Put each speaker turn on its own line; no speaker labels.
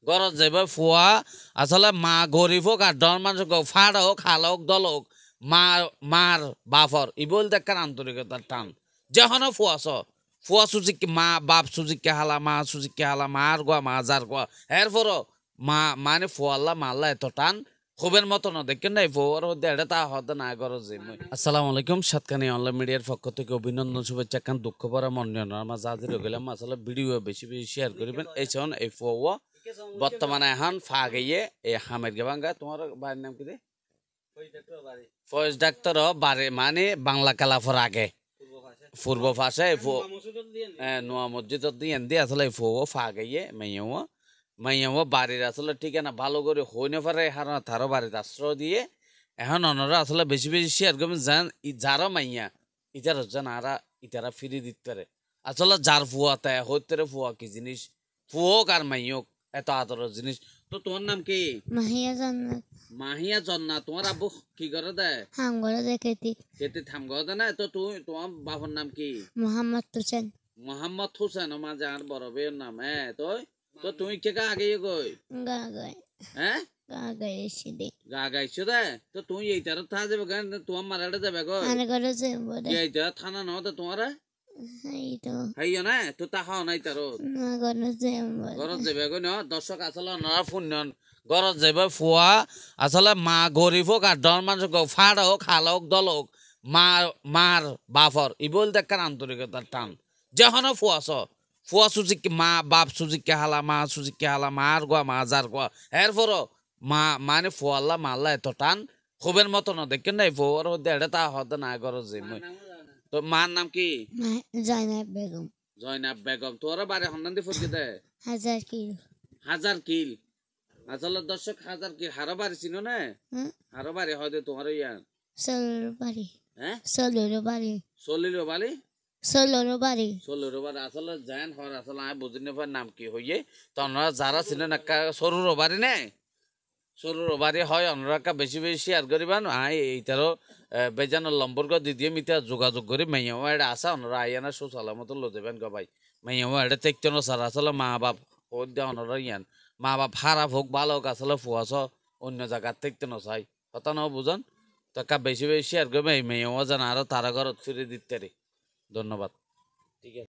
গরজ যাইব ফুয়া আসলে মা গরিব হোক আর ডর মানুষ হোক ফাড় হোক খাল হোক দল হোক মা মার বাপর ইবল দেখার আন্তরিকতার টান যখন ফুয়াছ ফুয়া সুজিকে মা বাপ সুজিকে হালা মা সুজিকে হালা মার গোয়া মা যার গোয়া এরপর মা মানে ফুয়াল্লা মাল্লা এত টান খুবের মতো না দেখেন নাই ফুয়ার মধ্যে এটা তা হতে না গরজ আসসালামু আলাইকুম সাতকানি অনলাইন মিডিয়ার পক্ষ থেকে অভিনন্দন শুভেচ্ছা কান দুঃখ ভরা মন নিয়ে আমার জাজির গেলাম আসলে ভিডিও বেশি বেশি শেয়ার করবেন এই ছন এই ফুয়া বর্তমানে এখন ফা গিয়ে এই হামের গেবাঙ্গা তোমার বাড়ির নাম কি রে ফয়েজ ডাক্তার বাড়ি মানে বাংলা কালাফর আগে পূর্ব পাশে নোয়া মসজিদ দিয়ে আসলে ফুয়া ফা গিয়ে মাইয়াও বাড়ির আসলে ঠিকানা ভালো করে হইনে পারে হার তারও বাড়ির আশ্রয় দিয়ে এখন অনরা আসলে বেশি বেশি শেয়ার করবেন যান যারা মাইয়া ইতার হচ্ছে না আরা ইতারা ফিরি দিতে পারে আসলে যার ফুয়া তাই হইতে ফুয়া কি জিনিস ফুয়োক আর মাইয়ক এত আদরের জিনিস তো তোমার নাম কি
মাহিয়া জান্নাত
মাহিয়া জন্না তোমার আব্বু কি করে দেয়
হাম করে দেখেতি
খেতে থাম করে না তো তুই তোমার বাবার নাম কি
মোহাম্মদ হোসেন
মোহাম্মদ হোসেন আমার যার বড় বের নাম হ্যাঁ তো তুই কে আগে গই
গা গায়
হ্যাঁ
গা গায় এসে দে
গা গাইছো দে তো তুই এইটার থা যাবে কেন তোমার মারাটা যাবে গো
আনে করে যে বলে
এইটা থানা ন তো তোমার
এই তো
হাইও না তো তা খাও নাই তার
না করে যে বলে
ঘরত যাবে গো ন দর্শক আসলে নরা ফোন নন ঘরত যাবে ফুয়া আসলে মা গরিব হোক আর ডর মানুষ হোক ফাড় হোক খাল হোক দল হোক মার বাপর ইবল দেখার আন্তরিকতার টান যখন ফুয়াছ ফুয়া সুজিকে মা বাপ সুজিকে হালা মা সুজিকে হালা মার গোয়া মা যার গোয়া এরপর মা মানে ফুয়াল্লা মাল্লা এত টান খুবের মতো না দেখেন নাই ফুয়ার মধ্যে এটা তা হতে না গরজ তো মার নাম কি
জাইনাব বেগম
জয়নাব বেগম তোরা বাড়ি সন্ধান দিয়ে ফুটকে দে
হাজার কিলো
হাজার কিল আসলে দর্শক হাজার কিল হারো বাড়ি চিনো না হারো বাড়ি হয়তো তোমার ইয়ার
ষোলোর বাড়ি
হ্যাঁ
ষোলোর বাড়ি
চলিল বাড়ি
ষোলোর বাড়ি
ষোলোর বাড়ি আসলে জান হর আসলে আমি বুঝি না নাম কি হইয়ে তো ওনারা যারা চিনেন একটা সরুর বাড়ি নে সরুর বাড়ি হয় ওনারা বেশি বেশি শেয়ার করিবেন এইটারও বেজানোর লম্বর দি দিয়ে মিটা যোগাযোগ করি মাইয়াও এটা আসা ওনারা আইয়ানা সুসালামতো লো দেবেন গো ভাই মাইয়াও এটা দেখতে না স্যার আসলে মা বাপ ও দেওয়া ওনারা ইয়ান মা বাপ খারাপ হোক ভালো হোক আসলে ফুয়াছ অন্য জায়গার দেখতে না চাই কথা না বুঝান তো বেশি বেশি শেয়ার করবে এই মেয়েও জানা আরো তারা ঘরত ফিরে দিতে ধন্যবাদ ঠিক আছে।